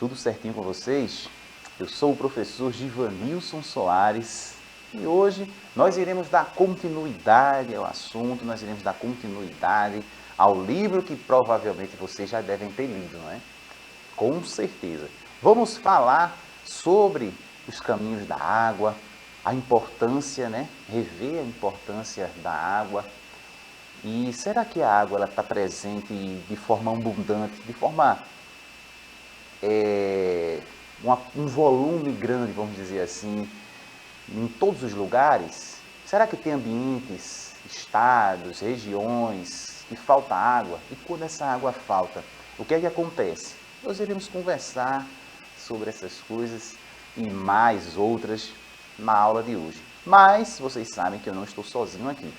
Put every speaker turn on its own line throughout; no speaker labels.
Tudo certinho com vocês? Eu sou o professor Givanilson Soares e hoje nós iremos dar continuidade ao assunto, nós iremos dar continuidade ao livro que provavelmente vocês já devem ter lido, não é? Com certeza. Vamos falar sobre os caminhos da água, a importância, né? Rever a importância da água. E será que a água está presente de forma abundante, de forma um volume grande, vamos dizer assim, em todos os lugares? Será que tem ambientes, estados, regiões que falta água? E quando essa água falta, o que é que acontece? Nós iremos conversar sobre essas coisas e mais outras na aula de hoje. Mas vocês sabem que eu não estou sozinho aqui.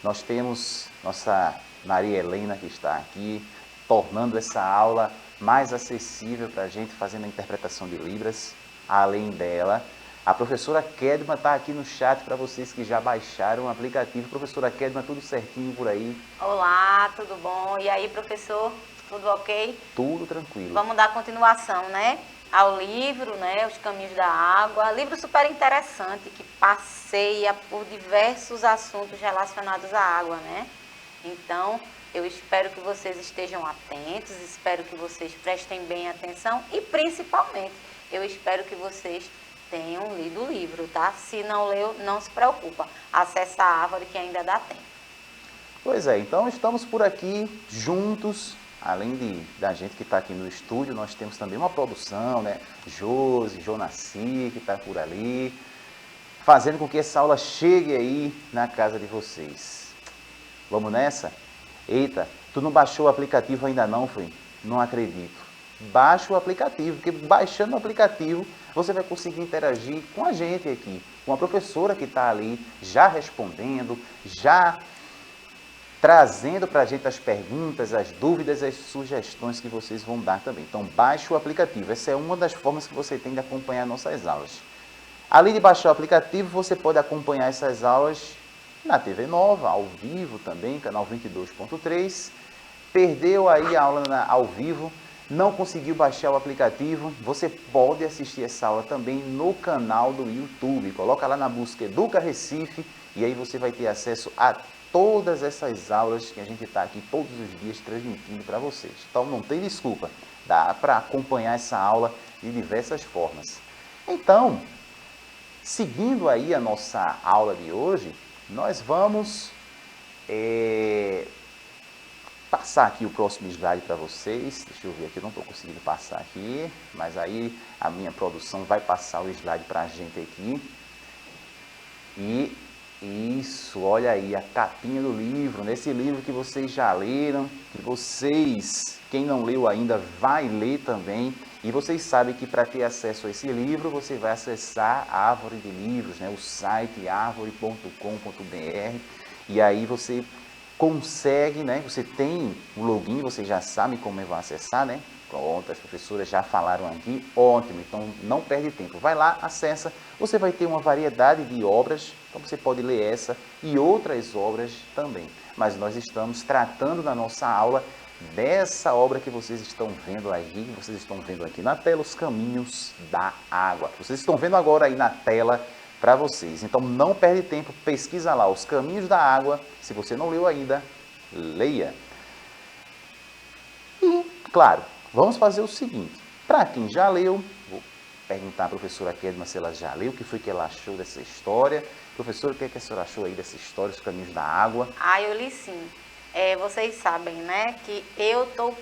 Nós temos nossa Maria Helena que está aqui, tornando essa aula mais acessível para a gente, fazendo a interpretação de Libras. Além dela, a professora Kedma está aqui no chat para vocês que já baixaram o aplicativo. Professora Kedma, tudo certinho por aí?
Olá, tudo bom? E aí, professor, tudo ok?
Tudo tranquilo.
Vamos dar continuação, né? Ao livro, né? Os Caminhos da Água. Livro super interessante que passeia por diversos assuntos relacionados à água, né? Então, eu espero que vocês estejam atentos, espero que vocês prestem bem atenção e, principalmente, eu espero que vocês tenham lido o livro, tá? Se não leu, não se preocupa. Acesse a árvore que ainda dá tempo.
Pois é, então estamos por aqui juntos. Além da gente que está aqui no estúdio, nós temos também uma produção, né? Josi, Jonaci, que está por ali, fazendo com que essa aula chegue aí na casa de vocês. Vamos nessa? Eita, tu não baixou o aplicativo ainda não, foi? Não acredito. Baixa o aplicativo, porque baixando o aplicativo, você vai conseguir interagir com a gente aqui, com a professora que está ali, já respondendo, já trazendo para a gente as perguntas, as dúvidas, as sugestões que vocês vão dar também. Então, baixe o aplicativo. Essa é uma das formas que você tem de acompanhar nossas aulas. Além de baixar o aplicativo, você pode acompanhar essas aulas na TV Nova, ao vivo também, canal 22.3. Perdeu aí a aula ao vivo, não conseguiu baixar o aplicativo, você pode assistir essa aula também no canal do YouTube. Coloca lá na busca Educa Recife e aí você vai ter acesso a todas essas aulas que a gente está aqui todos os dias transmitindo para vocês. Então não tem desculpa, dá para acompanhar essa aula de diversas formas. Então, seguindo aí a nossa aula de hoje, nós vamos passar aqui o próximo slide para vocês. Deixa eu ver aqui, eu não estou conseguindo passar aqui, mas aí a minha produção vai passar o slide para a gente aqui. E isso, olha aí a capinha do livro, nesse livro que vocês já leram, que vocês, quem não leu ainda, vai ler também. E vocês sabem que para ter acesso a esse livro, você vai acessar a Árvore de Livros, né? O site arvore.com.br, e aí você consegue, né? Você tem o login, vocês já sabem como vai acessar, né? Pronto, as professoras já falaram aqui, ótimo, então não perde tempo. Vai lá, acessa, você vai ter uma variedade de obras, então você pode ler essa e outras obras também. Mas nós estamos tratando na nossa aula dessa obra que vocês estão vendo aí, que vocês estão vendo aqui na tela, Os Caminhos da Água. Vocês estão vendo agora aí na tela para vocês. Então não perde tempo, pesquisa lá, Os Caminhos da Água. Se você não leu ainda, leia. E, claro, vamos fazer o seguinte, para quem já leu, vou perguntar à professora Kedma se ela já leu, o que foi que ela achou dessa história. Professora, o que é que a senhora achou aí dessa história, Os Caminhos da Água?
Eu li sim. Vocês sabem, né, que eu estou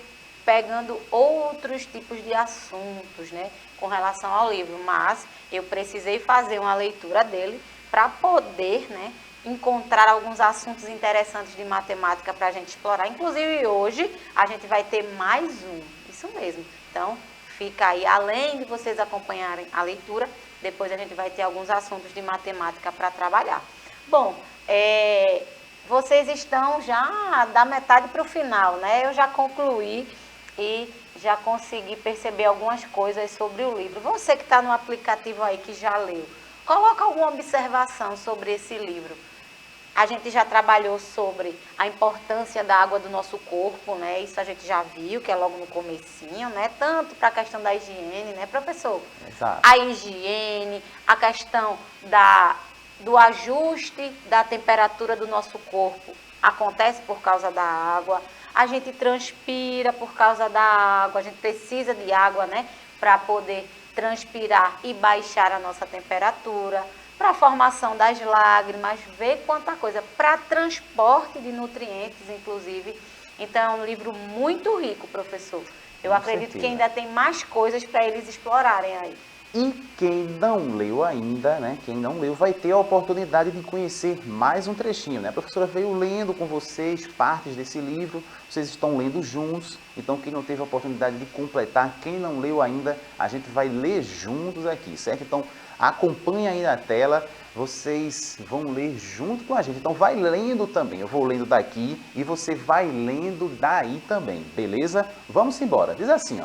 pegando outros tipos de assuntos, né, com relação ao livro, mas eu precisei fazer uma leitura dele para poder, né, encontrar alguns assuntos interessantes de matemática para a gente explorar. Inclusive hoje a gente vai ter mais um, isso mesmo. Então fica aí, além de vocês acompanharem a leitura, depois a gente vai ter alguns assuntos de matemática para trabalhar. Bom, vocês estão já da metade para o final, né? Eu já concluí e já consegui perceber algumas coisas sobre o livro. Você que está no aplicativo aí, que já leu, coloca alguma observação sobre esse livro. A gente já trabalhou sobre a importância da água do nosso corpo, né? Isso a gente já viu, que é logo no comecinho, né? Tanto para a questão da higiene, né, professor?
Exato.
A higiene, a questão do ajuste da temperatura do nosso corpo acontece por causa da água. A gente transpira por causa da água, a gente precisa de água, né, para poder transpirar e baixar a nossa temperatura, para a formação das lágrimas, ver quanta coisa, para transporte de nutrientes, inclusive. Então, é um livro muito rico, professor. Eu
Com
acredito
certeza.
que ainda tem mais coisas para eles explorarem aí.
E quem não leu ainda, né? Quem não leu vai ter a oportunidade de conhecer mais um trechinho, né? A professora veio lendo com vocês partes desse livro, vocês estão lendo juntos, então quem não teve a oportunidade de completar, quem não leu ainda, a gente vai ler juntos aqui, certo? Então acompanhe aí na tela, vocês vão ler junto com a gente, então vai lendo também, eu vou lendo daqui e você vai lendo daí também, beleza? Vamos embora, diz assim, ó.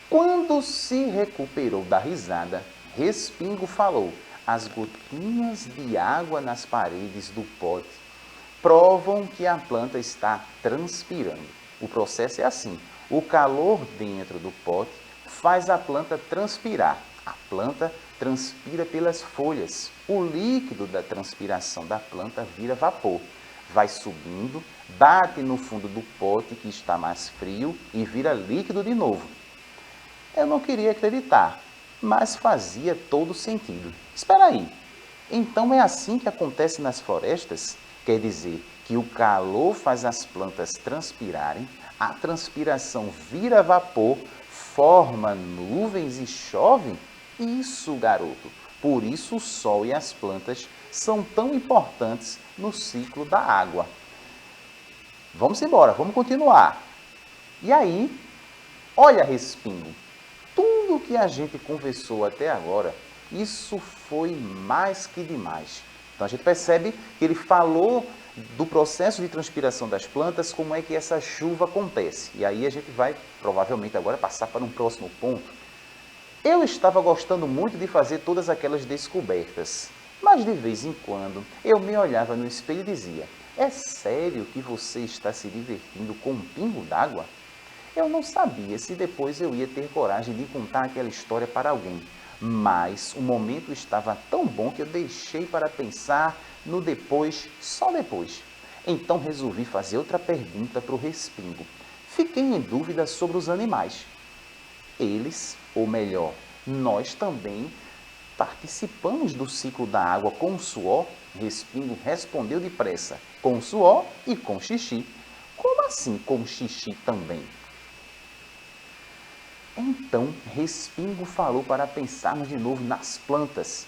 Quando se recuperou da risada, Respingo falou: as gotinhas de água nas paredes do pote provam que a planta está transpirando. O processo é assim: o calor dentro do pote faz a planta transpirar. A planta transpira pelas folhas. O líquido da transpiração da planta vira vapor. Vai subindo, bate no fundo do pote que está mais frio e vira líquido de novo. Eu não queria acreditar, mas fazia todo sentido. Espera aí, então é assim que acontece nas florestas? Quer dizer que o calor faz as plantas transpirarem, a transpiração vira vapor, forma nuvens e chove? Isso, garoto. Por isso o sol e as plantas são tão importantes no ciclo da água. Vamos embora, vamos continuar. E aí, olha, Respingo, tudo que a gente conversou até agora, isso foi mais que demais. Então a gente percebe que ele falou do processo de transpiração das plantas, como é que essa chuva acontece. E aí a gente vai provavelmente agora passar para um próximo ponto. Eu estava gostando muito de fazer todas aquelas descobertas, mas de vez em quando eu me olhava no espelho e dizia: é sério que você está se divertindo com um pingo d'água? Eu não sabia se depois eu ia ter coragem de contar aquela história para alguém, mas o momento estava tão bom que eu deixei para pensar no depois, só depois. Então resolvi fazer outra pergunta para o Respingo. Fiquei em dúvida sobre os animais. Eles, ou melhor, nós também participamos do ciclo da água com o suor? Respingo respondeu depressa, com suor e com xixi. Como assim com xixi também? Então, Respingo falou para pensarmos de novo nas plantas.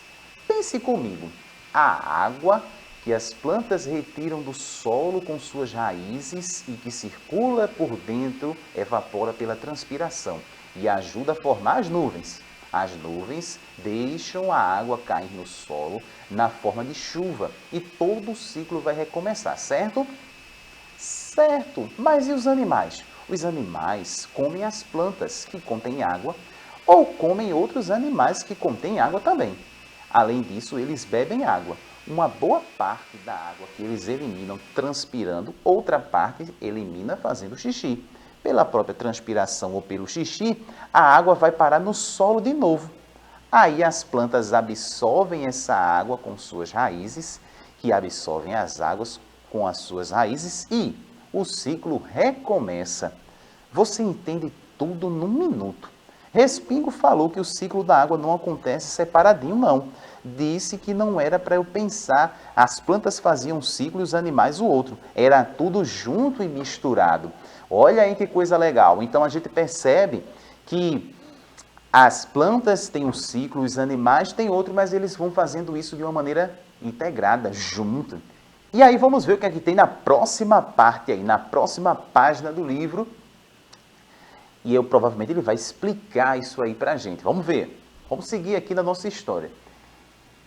Pense comigo, a água que as plantas retiram do solo com suas raízes e que circula por dentro evapora pela transpiração e ajuda a formar as nuvens. As nuvens deixam a água cair no solo na forma de chuva e todo o ciclo vai recomeçar, certo? Certo, mas e os animais? Os animais comem as plantas que contêm água ou comem outros animais que contêm água também. Além disso, eles bebem água. Uma boa parte da água que eles eliminam transpirando, outra parte elimina fazendo xixi. Pela própria transpiração ou pelo xixi, a água vai parar no solo de novo. Aí as plantas absorvem essa água com suas raízes, que absorvem as águas com as suas raízes e o ciclo recomeça. Você entende tudo num minuto. Respingo falou que o ciclo da água não acontece separadinho, não. Disse que não era para eu pensar, as plantas faziam um ciclo e os animais o outro. Era tudo junto e misturado. Olha aí que coisa legal. Então a gente percebe que as plantas têm um ciclo, os animais têm outro, mas eles vão fazendo isso de uma maneira integrada, junto. E aí vamos ver o que é que tem na próxima parte aí, na próxima página do livro. E provavelmente ele vai explicar isso aí pra gente. Vamos ver. Vamos seguir aqui na nossa história.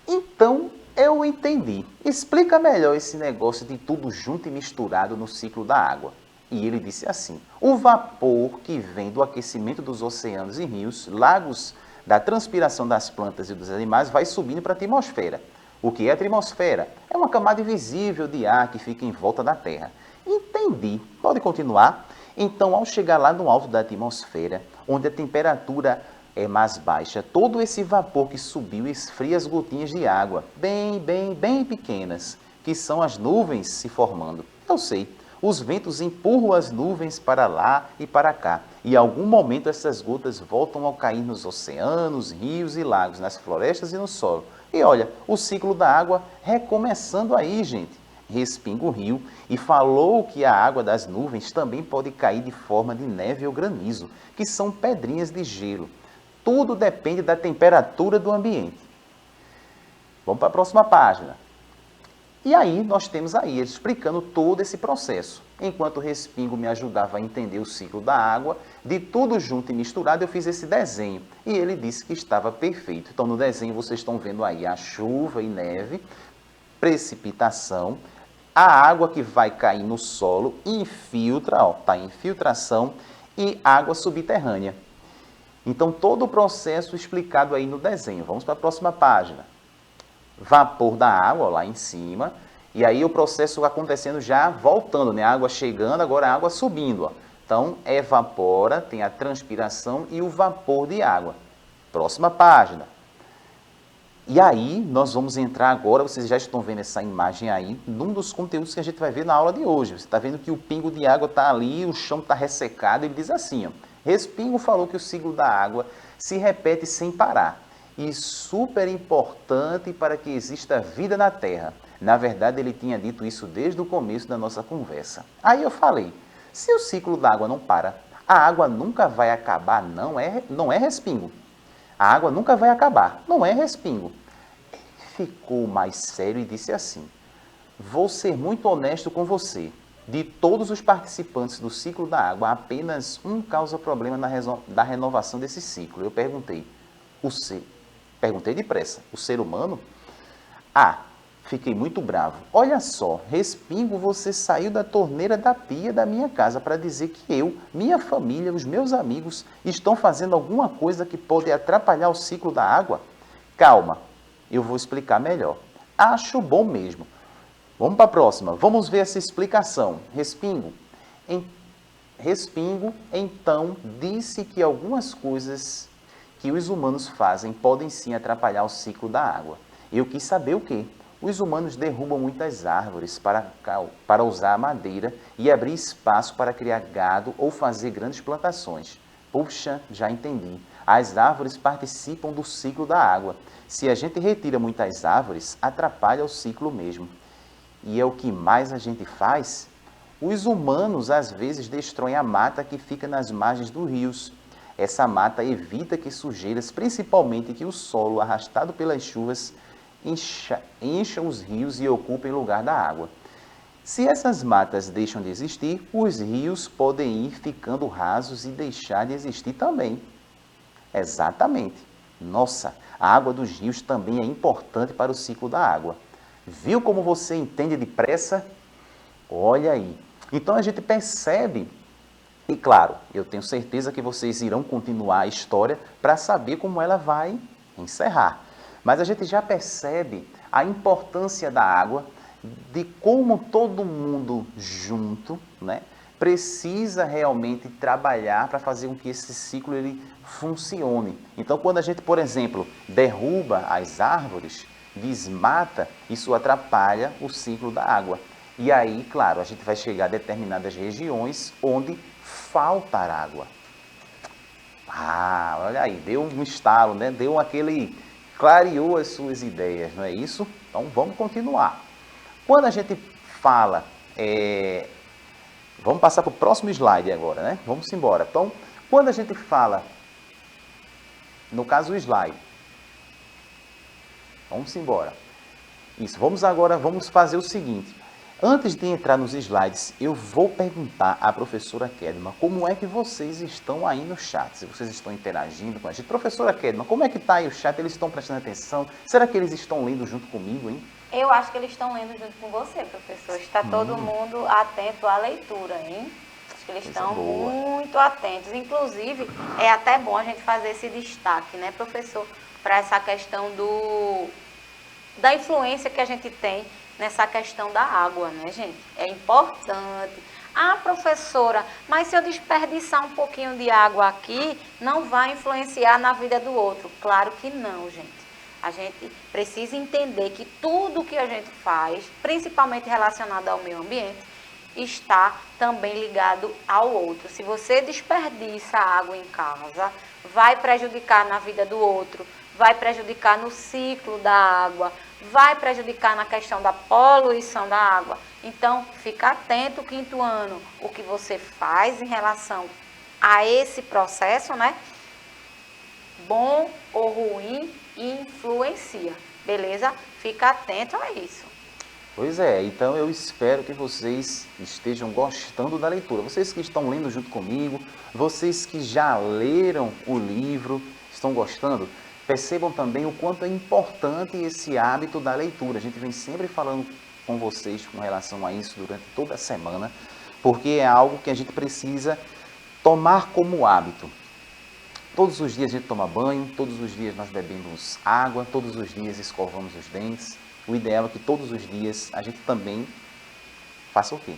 Então, eu entendi. Explica melhor esse negócio de tudo junto e misturado no ciclo da água. E ele disse assim: o vapor que vem do aquecimento dos oceanos e rios, lagos, da transpiração das plantas e dos animais, vai subindo para a atmosfera. O que é a atmosfera? É uma camada invisível de ar que fica em volta da Terra. Entendi. Pode continuar? Então, ao chegar lá no alto da atmosfera, onde a temperatura é mais baixa, todo esse vapor que subiu esfria as gotinhas de água, bem pequenas, que são as nuvens se formando. Eu sei, os ventos empurram as nuvens para lá e para cá, e em algum momento essas gotas voltam ao cair nos oceanos, rios e lagos, nas florestas e no solo. E olha, o ciclo da água recomeçando aí, gente. Respinga o rio e falou que a água das nuvens também pode cair de forma de neve ou granizo, que são pedrinhas de gelo. Tudo depende da temperatura do ambiente. Vamos para a próxima página. E aí nós temos aí ele explicando todo esse processo. Enquanto o Respingo me ajudava a entender o ciclo da água, de tudo junto e misturado eu fiz esse desenho. E ele disse que estava perfeito. Então no desenho vocês estão vendo aí a chuva e neve, precipitação, a água que vai cair no solo, infiltra, ó, tá em infiltração, e água subterrânea. Então todo o processo explicado aí no desenho. Vamos para a próxima página. Vapor da água, ó, lá em cima, e aí o processo acontecendo já voltando, né? A água chegando, agora a água subindo, ó. Então evapora, tem a transpiração e o vapor de água. Próxima página. E aí nós vamos entrar agora, vocês já estão vendo essa imagem aí, num dos conteúdos que a gente vai ver na aula de hoje. Você está vendo que o pingo de água está ali, o chão está ressecado, ele diz assim, ó, Respingo falou que o ciclo da água se repete sem parar. E super importante para que exista vida na Terra. Na verdade, ele tinha dito isso desde o começo da nossa conversa. Aí eu falei, se o ciclo da água não para, a água nunca vai acabar, não é Respingo. A água nunca vai acabar, não é Respingo. Ele ficou mais sério e disse assim, vou ser muito honesto com você. De todos os participantes do ciclo da água, apenas um causa problema da renovação desse ciclo. Eu perguntei, Perguntei depressa, o ser humano? Ah, fiquei muito bravo. Olha só, Respingo, você saiu da torneira da pia da minha casa para dizer que eu, minha família, os meus amigos estão fazendo alguma coisa que pode atrapalhar o ciclo da água? Calma, eu vou explicar melhor. Acho bom mesmo. Vamos para a próxima. Vamos ver essa explicação. Respingo, então, disse que algumas coisas que os humanos fazem podem sim atrapalhar o ciclo da água. Eu quis saber o quê? Os humanos derrubam muitas árvores para usar a madeira e abrir espaço para criar gado ou fazer grandes plantações. Puxa, já entendi. As árvores participam do ciclo da água. Se a gente retira muitas árvores, atrapalha o ciclo mesmo. E é o que mais a gente faz? Os humanos às vezes destroem a mata que fica nas margens dos rios. Essa mata evita que sujeiras, principalmente que o solo arrastado pelas chuvas, encha os rios e ocupem lugar da água. Se essas matas deixam de existir, os rios podem ir ficando rasos e deixar de existir também. Exatamente. Nossa, a água dos rios também é importante para o ciclo da água. Viu como você entende depressa? Olha aí. Então a gente percebe. E claro, eu tenho certeza que vocês irão continuar a história para saber como ela vai encerrar. Mas a gente já percebe a importância da água, de como todo mundo junto, né, precisa realmente trabalhar para fazer com que esse ciclo ele funcione. Então, quando a gente, por exemplo, derruba as árvores, desmata, isso atrapalha o ciclo da água. E aí, claro, a gente vai chegar a determinadas regiões onde falta água. Ah, olha aí, deu um estalo, né? Deu aquele... clareou as suas ideias, não é isso? Então, vamos continuar. Quando a gente fala... Vamos passar para o próximo slide agora, né? Vamos embora. Então, quando a gente fala... No caso, o slide. Vamos embora. Isso, vamos fazer o seguinte. Antes de entrar nos slides, eu vou perguntar à professora Kedma como é que vocês estão aí no chat, se vocês estão interagindo com a gente. Professora Kedma, como é que está aí o chat? Eles estão prestando atenção? Será que eles estão lendo junto comigo, hein?
Eu acho que eles estão lendo junto com você, professor. Está todo mundo atento à leitura, hein? Acho que eles estão muito atentos. Inclusive, é até bom a gente fazer esse destaque, né, professor, para essa questão da influência que a gente tem nessa questão da água, né, gente? É importante. Ah, professora, mas se eu desperdiçar um pouquinho de água aqui, não vai influenciar na vida do outro. Claro que não, gente. A gente precisa entender que tudo que a gente faz, principalmente relacionado ao meio ambiente, está também ligado ao outro. Se você desperdiça água em casa, vai prejudicar na vida do outro, vai prejudicar no ciclo da água, vai prejudicar na questão da poluição da água. Então, fica atento, quinto ano, o que você faz em relação a esse processo, né? Bom ou ruim, influencia, beleza? Fica atento a isso.
Pois é, então eu espero que vocês estejam gostando da leitura. Vocês que estão lendo junto comigo, vocês que já leram o livro, estão gostando? Percebam também o quanto é importante esse hábito da leitura. A gente vem sempre falando com vocês com relação a isso durante toda a semana, porque é algo que a gente precisa tomar como hábito. Todos os dias a gente toma banho, todos os dias nós bebemos água, todos os dias escovamos os dentes. O ideal é que todos os dias a gente também faça o quê?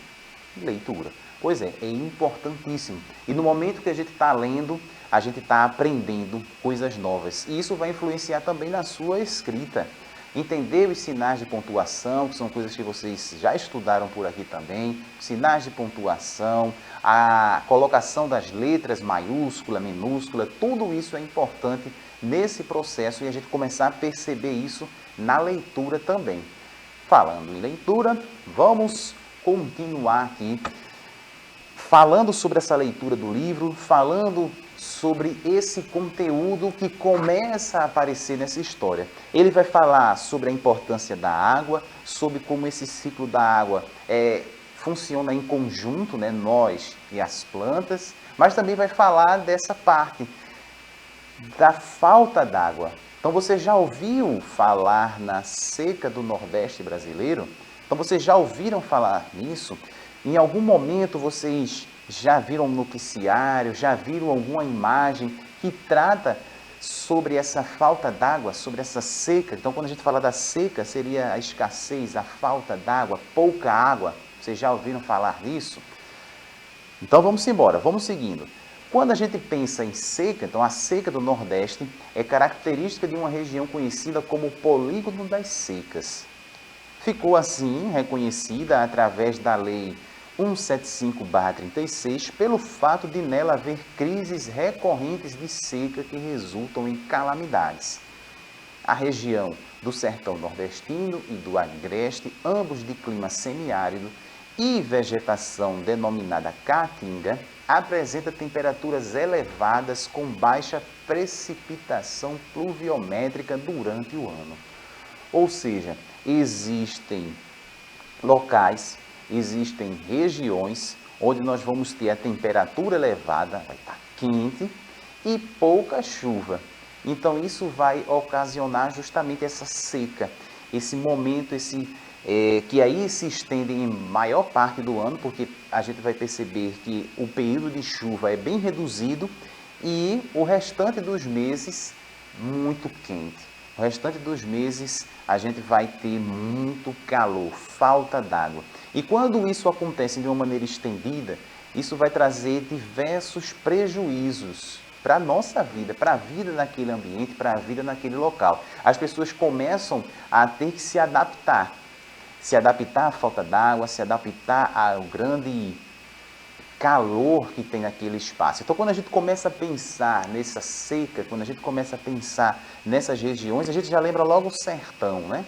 Leitura. Pois é importantíssimo. E no momento que a gente está lendo, a gente está aprendendo coisas novas. E isso vai influenciar também na sua escrita. Entender os sinais de pontuação, que são coisas que vocês já estudaram por aqui também. Sinais de pontuação, a colocação das letras maiúscula, minúscula, tudo isso é importante nesse processo e a gente começar a perceber isso na leitura também. Falando em leitura, vamos continuar aqui falando sobre essa leitura do livro, falando sobre esse conteúdo que começa a aparecer nessa história. Ele vai falar sobre a importância da água, sobre como esse ciclo da água funciona em conjunto, né, nós e as plantas, mas também vai falar dessa parte da falta d'água. Então você já ouviu falar na seca do Nordeste brasileiro? Então vocês já ouviram falar nisso? Em algum momento vocês já viram um noticiário, já viram alguma imagem que trata sobre essa falta d'água, sobre essa seca? Então quando a gente fala da seca, seria a escassez, a falta d'água, pouca água. Vocês já ouviram falar nisso? Então vamos embora, vamos seguindo. Quando a gente pensa em seca, então a seca do Nordeste é característica de uma região conhecida como Polígono das Secas. Ficou assim reconhecida através da Lei 175/36 pelo fato de nela haver crises recorrentes de seca que resultam em calamidades. A região do Sertão Nordestino e do Agreste, ambos de clima semiárido, e vegetação denominada caatinga, apresenta temperaturas elevadas com baixa precipitação pluviométrica durante o ano. Ou seja, existem locais, existem regiões onde nós vamos ter a temperatura elevada, vai estar quente e pouca chuva. Então isso vai ocasionar justamente essa seca, esse momento, que aí se estende em maior parte do ano, porque a gente vai perceber que o período de chuva é bem reduzido e o restante dos meses muito quente. O restante dos meses a gente vai ter muito calor, falta d'água. E quando isso acontece de uma maneira estendida, isso vai trazer diversos prejuízos para a nossa vida, para a vida naquele ambiente, para a vida naquele local. As pessoas começam a ter que se adaptar à falta d'água, se adaptar ao grande calor que tem naquele espaço. Então, quando a gente começa a pensar nessa seca, quando a gente começa a pensar nessas regiões, a gente já lembra logo o sertão, né?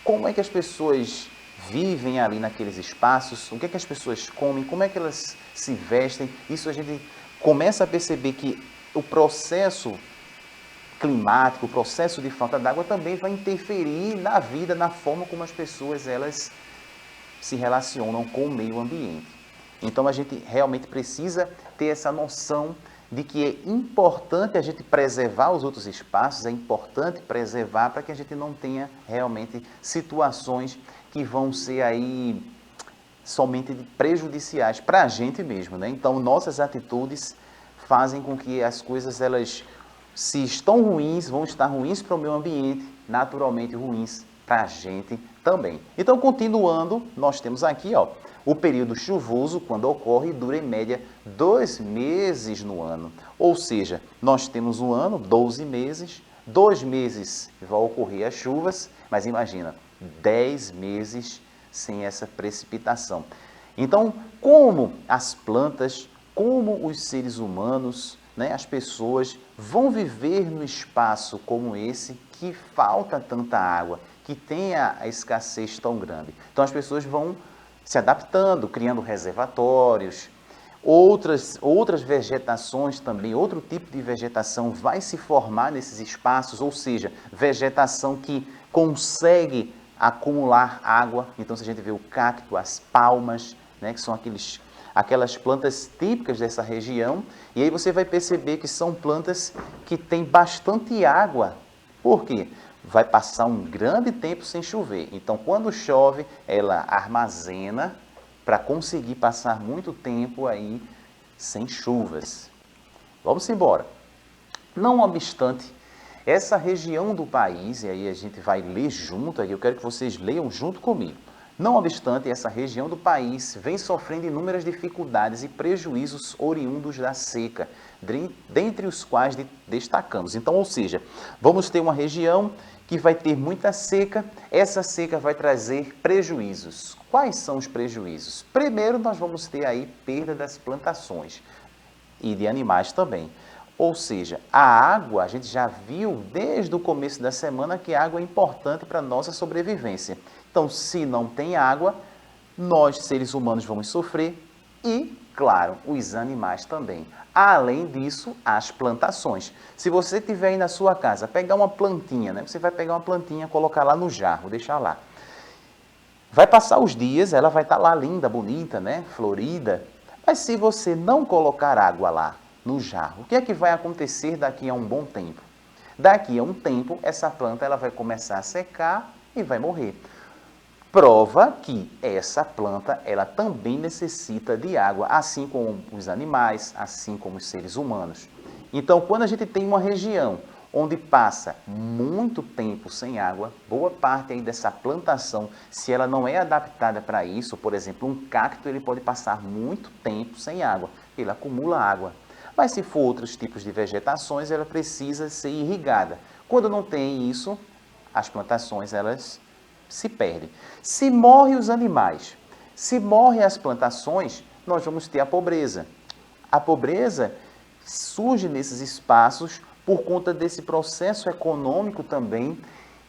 Como é que as pessoas vivem ali naqueles espaços, o que é que as pessoas comem, como é que elas se vestem. Isso a gente começa a perceber que o processo climático, o processo de falta d'água também vai interferir na vida, na forma como as pessoas elas se relacionam com o meio ambiente. Então a gente realmente precisa ter essa noção de que é importante a gente preservar os outros espaços, é importante preservar para que a gente não tenha realmente situações que vão ser aí somente prejudiciais para a gente mesmo, né? Então nossas atitudes fazem com que as coisas elas, se estão ruins, vão estar ruins para o meio ambiente, naturalmente ruins para a gente também. Então, continuando, nós temos aqui, ó, o período chuvoso, quando ocorre, dura em média 2 meses no ano. Ou seja, nós temos um ano, 12 meses, 2 meses vão ocorrer as chuvas, mas imagina, 10 meses sem essa precipitação. Então, como as plantas, como os seres humanos, né, as pessoas vão viver no espaço como esse, que falta tanta água, que tem a escassez tão grande. Então, as pessoas vão se adaptando, criando reservatórios, outras vegetações também, outro tipo de vegetação vai se formar nesses espaços, ou seja, vegetação que consegue acumular água. Então, se a gente vê o cacto, as palmas, né, que são aquelas plantas típicas dessa região, e aí você vai perceber que são plantas que têm bastante água. Por quê? Vai passar um grande tempo sem chover. Então, quando chove, ela armazena para conseguir passar muito tempo aí sem chuvas. Vamos embora. Não obstante, essa região do país, e aí a gente vai ler junto, aqui eu quero que vocês leiam junto comigo. Não obstante, essa região do país vem sofrendo inúmeras dificuldades e prejuízos oriundos da seca, dentre os quais destacamos. Então, ou seja, vamos ter uma região que vai ter muita seca, essa seca vai trazer prejuízos. Quais são os prejuízos? Primeiro, nós vamos ter aí perda das plantações e de animais também. Ou seja, a água, a gente já viu desde o começo da semana que a água é importante para a nossa sobrevivência. Então, se não tem água, nós, seres humanos, vamos sofrer e, claro, os animais também. Além disso, as plantações. Se você tiver aí na sua casa, pegar uma plantinha, né? Você vai pegar uma plantinha, colocar lá no jarro, deixar lá. Vai passar os dias, ela vai estar lá linda, bonita, né? Florida. Mas se você não colocar água lá no jarro, o que é que vai acontecer daqui a um bom tempo? Daqui a um tempo, essa planta ela vai começar a secar e vai morrer. Prova que essa planta ela também necessita de água, assim como os animais, assim como os seres humanos. Então, quando a gente tem uma região onde passa muito tempo sem água, boa parte aí dessa plantação, se ela não é adaptada para isso, por exemplo, um cacto ele pode passar muito tempo sem água, ele acumula água. Mas se for outros tipos de vegetações, ela precisa ser irrigada. Quando não tem isso, as plantações elas se perdem. Se morrem os animais, se morrem as plantações, nós vamos ter a pobreza. A pobreza surge nesses espaços por conta desse processo econômico também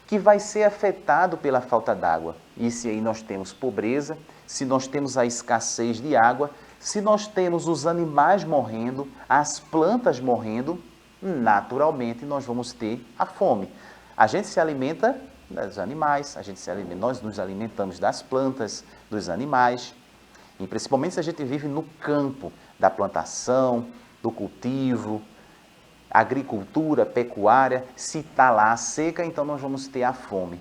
que vai ser afetado pela falta d'água. E se aí nós temos pobreza, se nós temos a escassez de água, se nós temos os animais morrendo, as plantas morrendo, naturalmente nós vamos ter a fome. A gente se alimenta dos animais, nós nos alimentamos das plantas, dos animais, e principalmente se a gente vive no campo da plantação, do cultivo, agricultura, pecuária, se está lá a seca, então nós vamos ter a fome.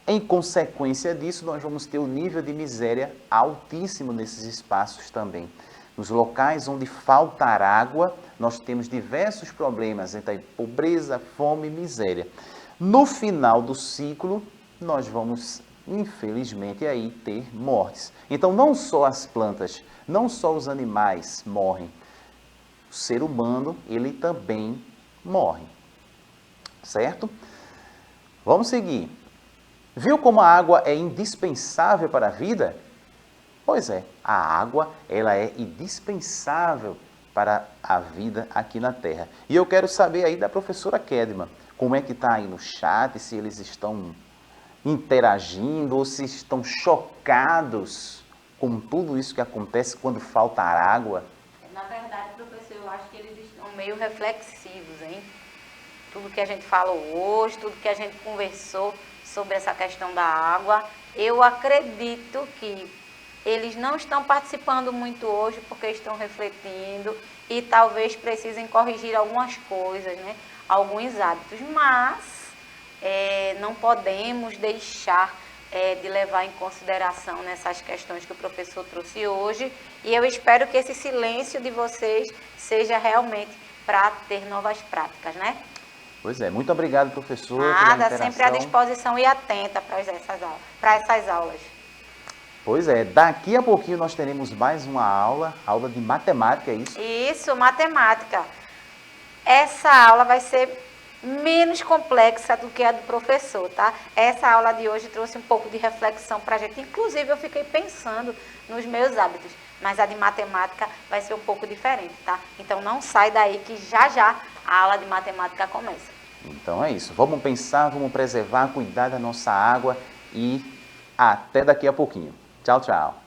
Em consequência disso, nós vamos ter o nível de miséria altíssimo nesses espaços também. Nos locais onde faltar água, nós temos diversos problemas, entre pobreza, fome e miséria. No final do ciclo, nós vamos, infelizmente, aí ter mortes. Então, não só as plantas, não só os animais morrem, o ser humano, ele também morre. Certo? Vamos seguir. Viu como a água é indispensável para a vida? Pois é, a água ela é indispensável para a vida aqui na Terra. E eu quero saber aí da professora Kedma, como é que está aí no chat, se eles estão interagindo ou se estão chocados com tudo isso que acontece quando falta água.
Na verdade, professor, eu acho que eles estão meio reflexivos, hein? Tudo que a gente falou hoje, tudo que a gente conversou sobre essa questão da água, eu acredito que eles não estão participando muito hoje porque estão refletindo e talvez precisem corrigir algumas coisas, né? Alguns hábitos, mas não podemos deixar de levar em consideração nessas questões que o professor trouxe hoje, e eu espero que esse silêncio de vocês seja realmente para ter novas práticas, né?
Pois é, muito obrigado, professor, pela
Nada,
interação.
sempre à disposição e atenta para essas aulas.
Pois é, daqui a pouquinho nós teremos mais uma aula de matemática, é isso?
Isso, matemática. Essa aula vai ser menos complexa do que a do professor, tá? Essa aula de hoje trouxe um pouco de reflexão para a gente. Inclusive, eu fiquei pensando nos meus hábitos, mas a de matemática vai ser um pouco diferente, tá? Então, não sai daí que já já a aula de matemática começa.
Então é isso, vamos pensar, vamos preservar, cuidar da nossa água e até daqui a pouquinho. Tchau, tchau.